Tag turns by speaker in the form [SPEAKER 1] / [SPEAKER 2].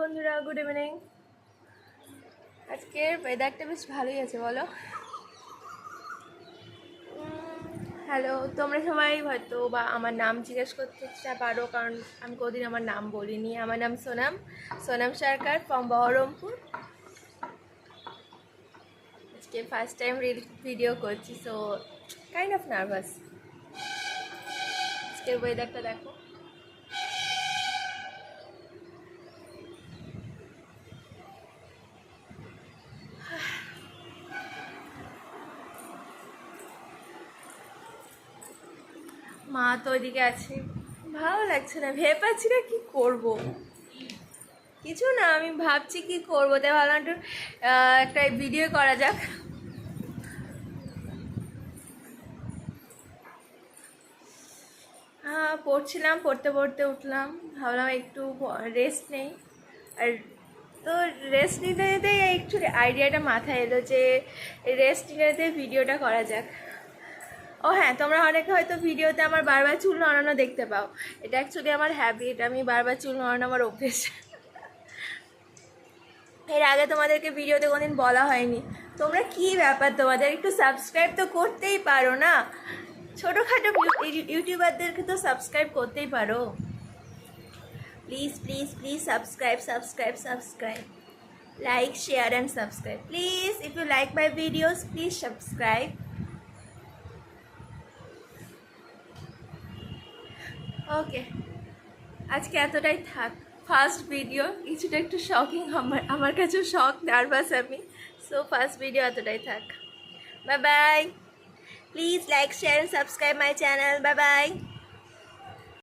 [SPEAKER 1] বন্ধুরা, good evening. আজকের ওয়েদারটা বেশ ভালোই আছে, বলো। হ্যালো, তোমরা সবাই হয়তো বা আমার নাম জিজ্ঞেস করতে পারো, কারণ আমি কোনোদিন আমার নাম বলিনি। আমার নাম সোনাম সোনাম সরকার, ফ্রম বহরমপুর। আজকে ফার্স্ট টাইম রিল ভিডিও করছি, সো কাইন্ড অফ নার্ভাস। আজকের ওয়েদারটা দেখো। মা তো ওইদিকে আছে, ভালো লাগছে না, ভেবে পাচ্ছি না কি করব। কিছু না, আমি ভাবছি কি করবো, তাই ভাবলাম একটু একটা ভিডিও করা যাক। হ্যাঁ, পড়ছিলাম, পড়তে পড়তে উঠলাম, ভাবলাম একটু রেস্ট নেই। আর তো রেস্ট নিতে নিতেই একটু আইডিয়াটা মাথায় এলো যে রেস্ট নিতে নিতে ভিডিওটা করা যাক। ও হ্যাঁ, তোমরা অনেকে হয়তো ভিডিওতে আমার বারবার চুল নড়ানো দেখতে পাও। এটা অ্যাকচুয়ালি আমার হ্যাবিট, আমি বারবার চুল নড়ানো আমার অভ্যেস। এর আগে তোমাদেরকে ভিডিওতে কোনোদিন বলা হয়নি। তোমরা কি ব্যাপার, তোমাদের একটু সাবস্ক্রাইব তো করতেই পারো না? ছোটোখাটো ইউটিউবারদেরকে তো সাবস্ক্রাইব করতেই পারো। Please please please subscribe subscribe subscribe, like share and subscribe please. If you like my videos, please subscribe. Okay, আজকে এতটাই থাক। ফার্স্ট ভিডিও, কিছুটা একটু শকিং, আমার কাছেও শখ, নার্ভাস আমি। সো ফার্স্ট ভিডিও এতটাই থাক। Bye bye. Please like share and subscribe my channel. Bye bye.